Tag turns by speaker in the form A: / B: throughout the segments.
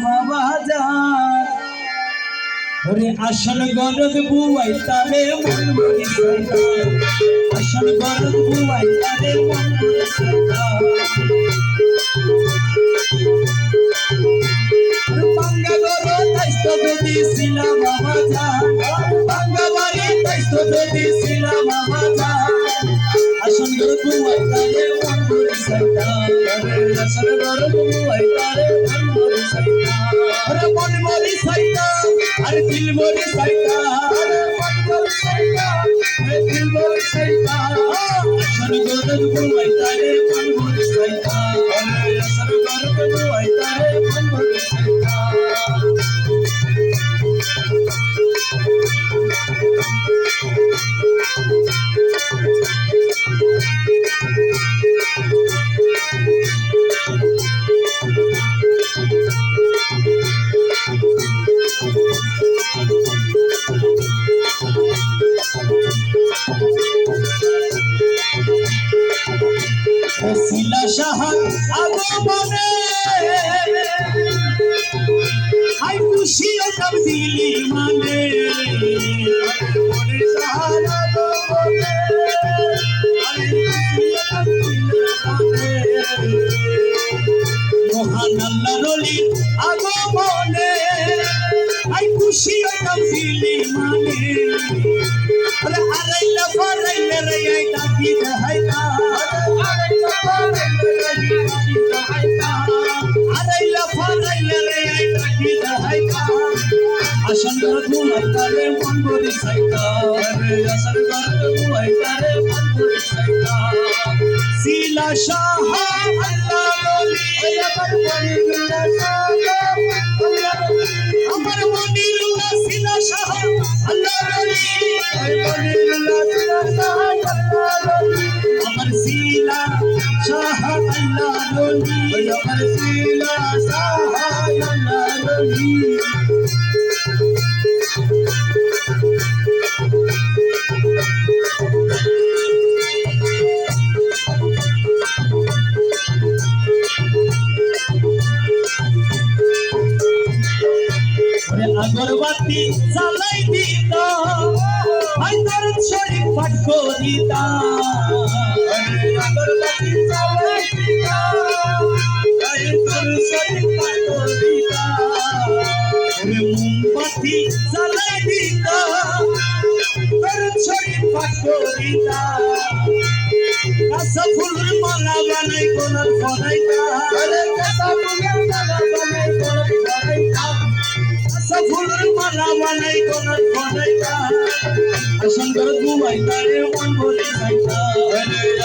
A: বাবা যান ওরে আসল গরদ বুয়াই তারে মন মরি সাইতান আসল গরদ বুয়াই তারে মন মরি সাইতান বাঙ্গা গরদ তাইতো যদি শিলা বাবা যান বাঙ্গা বাড়ি তাইতো যদি শিলা বাবা যান আসল গরদ বুয়াই তারে মন মরি সাইতান আসল গরদ বুয়াই তারে মন মরি সাইতান ওরে মন মরি সাইতান अरे दिल मोरी साइता अरे मन मोरी साइता अरे दिल मोरी साइता असर गरद बुआइता रे मन मोरी साइता अरे असर गरद बुआइता रे मन मोरी साइता শিলা সাহার আগমনে হাই খুশি ওটাম দিলি মানে সাহার আগমনে হাই খুশি ওটাম দিলি মানে মহান আল্লাহর ওলি আগমনে হাই খুশি ওটাম দিলি মানে আরে আরাইলা ফারাইলা রে আইতা কি দেখাইতা আসল গরদ বুয়াইতা রে মন মরি সাইতা আসল গরদ বুয়াইতা রে মন মরি সাইতা শিলা সাহা আল্লাহ ওলি আমার মনিরুল্লাহ সাহা আমার মনিরুল্লাহ শিলা সাহা আল্লাহ ওলি আমার মনিরুল্লাহ শিলা সাহা আল্লাহ ওলি আমার শিলা সাহা আল্লাহ ওলি আমার শিলা সাহা আল্লাহ ওলি আগরবাতি জ্বালাই দিতা আই তোর শরীর পাঠ করিতা আগরবাতি জ্বালাই দিতা আই তোর শরীর পাঠ করিতা মোমবাতি জ্বালাই দিতা তোর শরীর পাঠ করিতা কাঁচা ফুলের মালা বানাই কোনার ফরাইতা কাঁচা ফুলের মালা বানাই কোনার ফরাইতা ফুলের মালা বানাই কোনার ফরাইতা আসল গরদ বুয়াইতা রে মন মরি সাইতা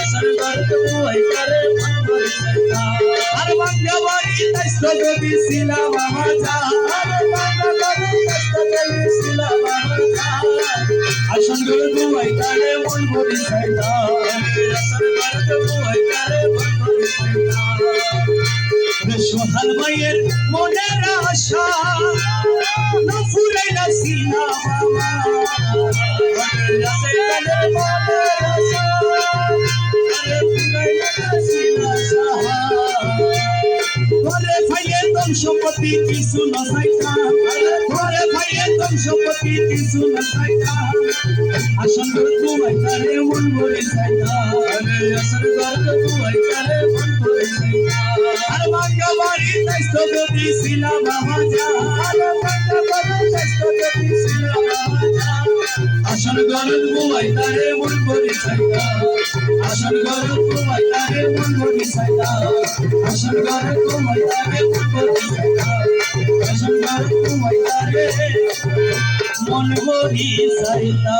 A: আসল গরদ বুয়াইতা রে মন মরি সাইতা আর বাঙ্গা বাড়ি তাইতো যদি শিলা বাবা যান বাঙ্গা বাড়ি তাইতো যদি শিলা বাবা যান আসল গরদ বুয়াইতা রে মন মরি সাইতা আসল গরদ বুয়াইতা রে মন মরি সাইতা সোহাল মায়ের মনের আশা না ফুরাইলা শিলা বাবা রাসেলের মনের আশা আরে ফুরাইলা শিলা সাহা ঘরে ফাইলে তোর সম্পত্তি কিছু না চাইতা ঘরে ফাইলে তোর সম্পত্তি কিছু না চাইতা আসল গরদ বুয়াইতা রে মন মরি সাইতা আসল গরদ বুয়াইতা রে মন মরি সাইতা আর বাঙ্গা বাড়ি তাইতো যদি শিলা বাবা যান বাঙ্গা বাড়ি তাইতো যদি শিলা বাবা যান আসল গরদ বুয়াইতা রে মন মরি সাইতা আসল গরদ বুয়াইতা রে মন মরি সাইতা আসল গরদ বুয়াইতা রে মন মরি সাইতা আসল গরদ বুয়াইতা রে মন মরি সাইতা।